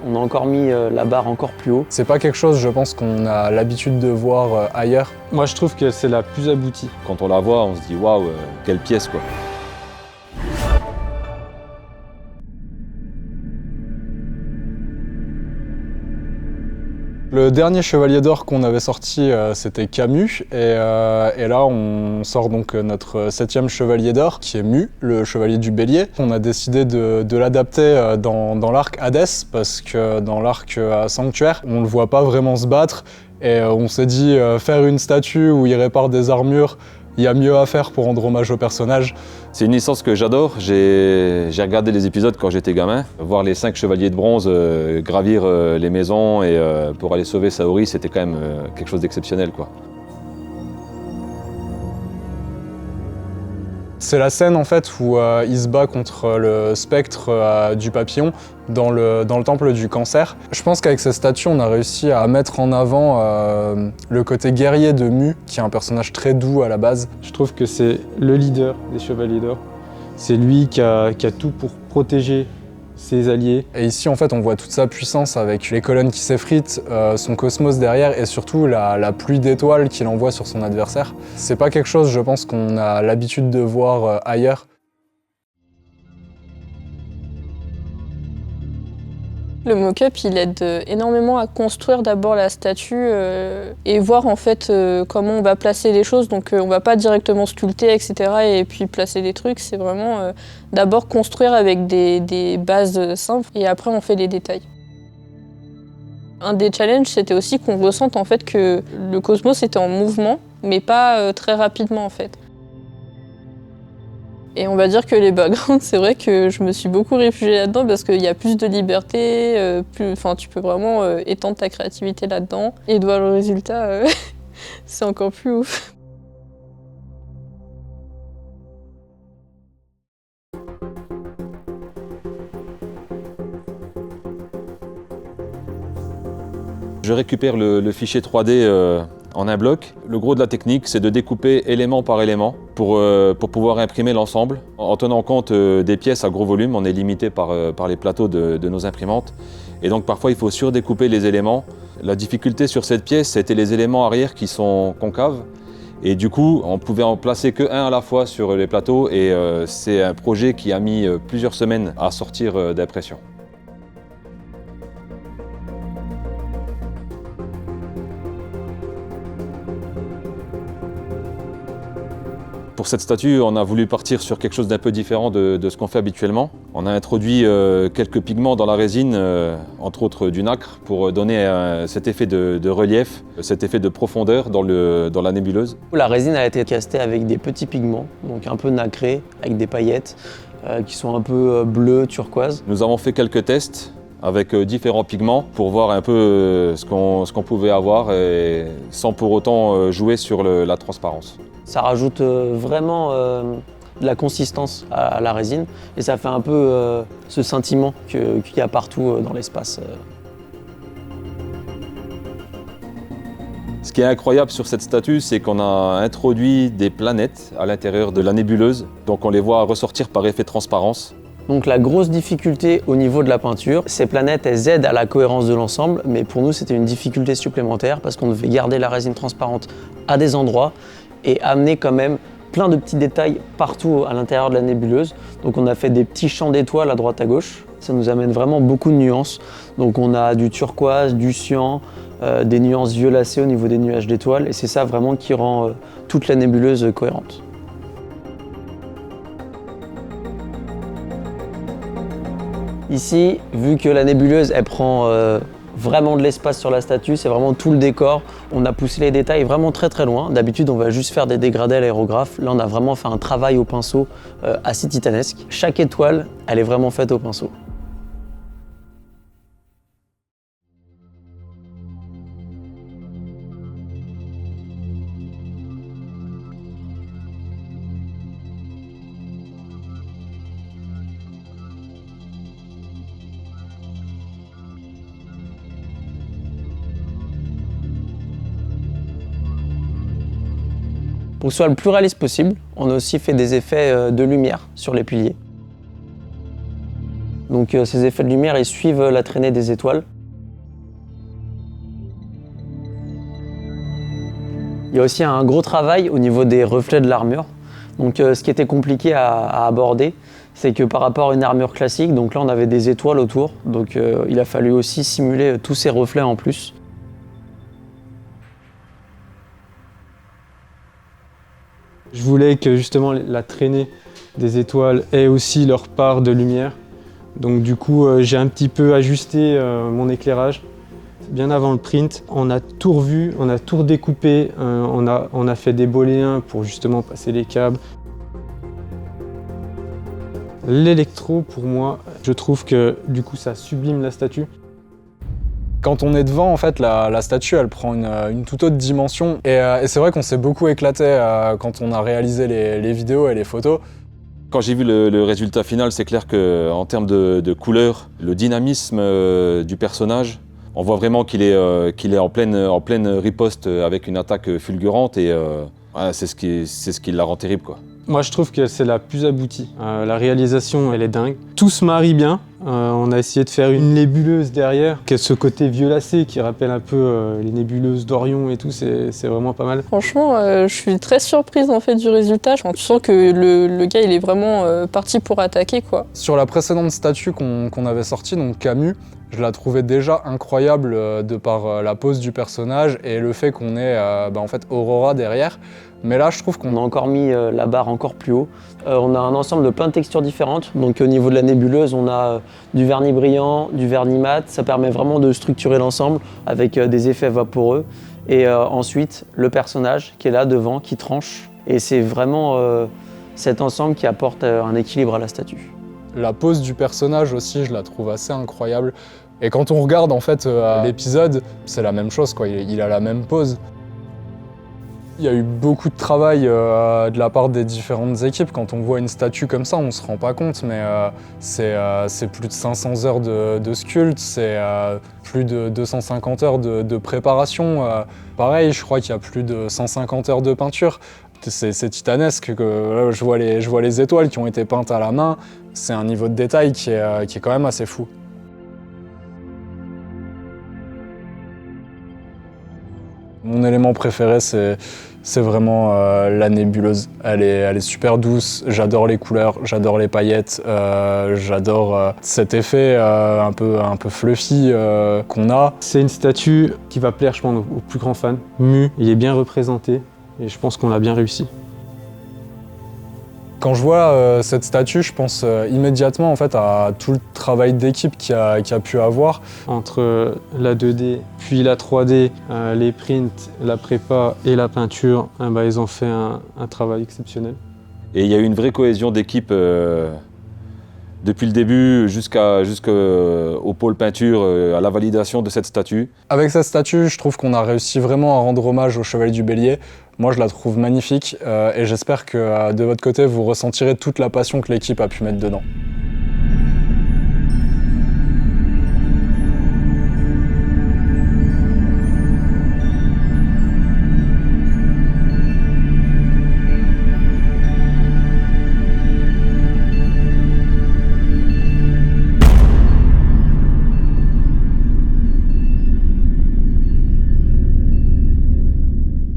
on a encore mis la barre encore plus haut. C'est pas quelque chose, je pense, qu'on a l'habitude de voir ailleurs. Moi, je trouve que c'est la plus aboutie. Quand on la voit, on se dit waouh, quelle pièce quoi. Le dernier Chevalier d'Or qu'on avait sorti, c'était Camus, et là on sort donc notre 7e Chevalier d'Or, qui est Mu, le Chevalier du Bélier. On a décidé de l'adapter dans l'arc Hadès, parce que dans l'arc Sanctuaire, on le voit pas vraiment se battre, et on s'est dit faire une statue où il répare des armures, il y a mieux à faire pour rendre hommage au personnage. C'est une licence que j'adore. J'ai regardé les épisodes quand j'étais gamin. Voir les 5 chevaliers de bronze gravir les maisons et pour aller sauver Saori, c'était quand même quelque chose d'exceptionnel, quoi. C'est la scène en fait où il se bat contre le spectre du papillon dans le temple du cancer. Je pense qu'avec cette statue, on a réussi à mettre en avant le côté guerrier de Mu, qui est un personnage très doux à la base. Je trouve que c'est le leader des Chevaliers d'Or. C'est lui qui a tout pour protéger ses alliés. Et ici, en fait, on voit toute sa puissance avec les colonnes qui s'effritent, son cosmos derrière et surtout la pluie d'étoiles qu'il envoie sur son adversaire. C'est pas quelque chose, je pense, qu'on a l'habitude de voir ailleurs. Le mock-up, il aide énormément à construire d'abord la statue et voir en fait comment on va placer les choses. Donc on va pas directement sculpter, etc. et puis placer des trucs. C'est vraiment d'abord construire avec des bases simples et après on fait des détails. Un des challenges, c'était aussi qu'on ressente en fait que le cosmos était en mouvement, mais pas très rapidement en fait. Et on va dire que les backgrounds, c'est vrai que je me suis beaucoup réfugiée là-dedans parce qu'il y a plus de liberté, tu peux vraiment étendre ta créativité là-dedans. Et de voir le résultat, c'est encore plus ouf. Je récupère le fichier 3D en un bloc. Le gros de la technique, c'est de découper élément par élément pour pouvoir imprimer l'ensemble. En tenant compte des pièces à gros volume, on est limité par les plateaux de nos imprimantes. Et donc parfois, il faut surdécouper les éléments. La difficulté sur cette pièce, c'était les éléments arrière qui sont concaves. Et du coup, on pouvait en placer qu'un à la fois sur les plateaux. Et c'est un projet qui a mis plusieurs semaines à sortir d'impression. Pour cette statue, on a voulu partir sur quelque chose d'un peu différent de ce qu'on fait habituellement. On a introduit quelques pigments dans la résine, entre autres du nacre, pour donner cet effet de relief, cet effet de profondeur dans la nébuleuse. La résine a été castée avec des petits pigments, donc un peu nacrés, avec des paillettes, qui sont un peu bleues, turquoise. Nous avons fait quelques tests avec différents pigments pour voir un peu ce qu'on pouvait avoir et sans pour autant jouer sur la transparence. Ça rajoute vraiment de la consistance à la résine et ça fait un peu ce sentiment qu'il y a partout dans l'espace. Ce qui est incroyable sur cette statue, c'est qu'on a introduit des planètes à l'intérieur de la nébuleuse, donc on les voit ressortir par effet de transparence. Donc la grosse difficulté au niveau de la peinture, ces planètes elles aident à la cohérence de l'ensemble, mais pour nous c'était une difficulté supplémentaire parce qu'on devait garder la résine transparente à des endroits et amener quand même plein de petits détails partout à l'intérieur de la nébuleuse. Donc on a fait des petits champs d'étoiles à droite à gauche. Ça nous amène vraiment beaucoup de nuances. Donc on a du turquoise, du cyan, des nuances violacées au niveau des nuages d'étoiles. Et c'est ça vraiment qui rend toute la nébuleuse cohérente. Ici, vu que la nébuleuse elle prend vraiment de l'espace sur la statue, c'est vraiment tout le décor. On a poussé les détails vraiment très très loin. D'habitude, on va juste faire des dégradés à l'aérographe. Là, on a vraiment fait un travail au pinceau assez titanesque. Chaque étoile, elle est vraiment faite au pinceau. Pour que ce soit le plus réaliste possible, on a aussi fait des effets de lumière sur les piliers. Donc ces effets de lumière, ils suivent la traînée des étoiles. Il y a aussi un gros travail au niveau des reflets de l'armure. Donc ce qui était compliqué à aborder, c'est que par rapport à une armure classique, donc là on avait des étoiles autour, donc il a fallu aussi simuler tous ces reflets en plus. Je voulais que justement la traînée des étoiles ait aussi leur part de lumière. Donc du coup j'ai un petit peu ajusté mon éclairage. Bien avant le print, on a tout revu, on a tout redécoupé, on a fait des booléens pour justement passer les câbles. L'électro, pour moi, je trouve que du coup ça sublime la statue. Quand on est devant, en fait, la statue, elle prend une toute autre dimension. Et c'est vrai qu'on s'est beaucoup éclaté quand on a réalisé les vidéos et les photos. Quand j'ai vu le résultat final, c'est clair qu'en termes de couleur, le dynamisme du personnage, on voit vraiment qu'il est en pleine riposte avec une attaque fulgurante et c'est ce qui la rend terrible, quoi. Moi je trouve que c'est la plus aboutie. La réalisation elle est dingue. Tout se marie bien. On a essayé de faire une nébuleuse derrière, qui a ce côté violacé qui rappelle un peu les nébuleuses d'Orion et tout, c'est vraiment pas mal. Franchement, je suis très surprise en fait du résultat. Tu sens que le gars il est vraiment parti pour attaquer, quoi. Sur la précédente statue qu'on avait sortie, donc Camus, je la trouvais déjà incroyable de par la pose du personnage et le fait qu'on ait en fait Aurora derrière. Mais là, je trouve qu'on a encore mis la barre encore plus haut. On a un ensemble de plein de textures différentes. Donc au niveau de la nébuleuse, on a du vernis brillant, du vernis mat. Ça permet vraiment de structurer l'ensemble avec des effets vaporeux. Et ensuite, le personnage qui est là devant, qui tranche. Et c'est vraiment cet ensemble qui apporte un équilibre à la statue. La pose du personnage aussi, je la trouve assez incroyable. Et quand on regarde en fait l'épisode, c'est la même chose, quoi. Il a la même pose. Il y a eu beaucoup de travail de la part des différentes équipes. Quand on voit une statue comme ça, on ne se rend pas compte, mais c'est plus de 500 heures de sculpte, c'est plus de 250 heures de préparation. Pareil, je crois qu'il y a plus de 150 heures de peinture. C'est titanesque. Je vois les étoiles qui ont été peintes à la main. C'est un niveau de détail qui est quand même assez fou. Mon élément préféré, c'est vraiment la nébuleuse. Elle est super douce, j'adore les couleurs, j'adore les paillettes, j'adore cet effet un peu fluffy qu'on a. C'est une statue qui va plaire, je pense, aux plus grands fans. Mu, il est bien représenté et je pense qu'on l'a bien réussi. Quand je vois cette statue, je pense immédiatement en fait, à tout le travail d'équipe qu'il y a pu avoir. Entre la 2D, puis la 3D, les prints, la prépa et la peinture, ils ont fait un travail exceptionnel. Et il y a eu une vraie cohésion d'équipe depuis le début jusqu'au pôle peinture, à la validation de cette statue. Avec cette statue, je trouve qu'on a réussi vraiment à rendre hommage au Chevalier du Bélier. Moi, je la trouve magnifique et j'espère que de votre côté, vous ressentirez toute la passion que l'équipe a pu mettre dedans.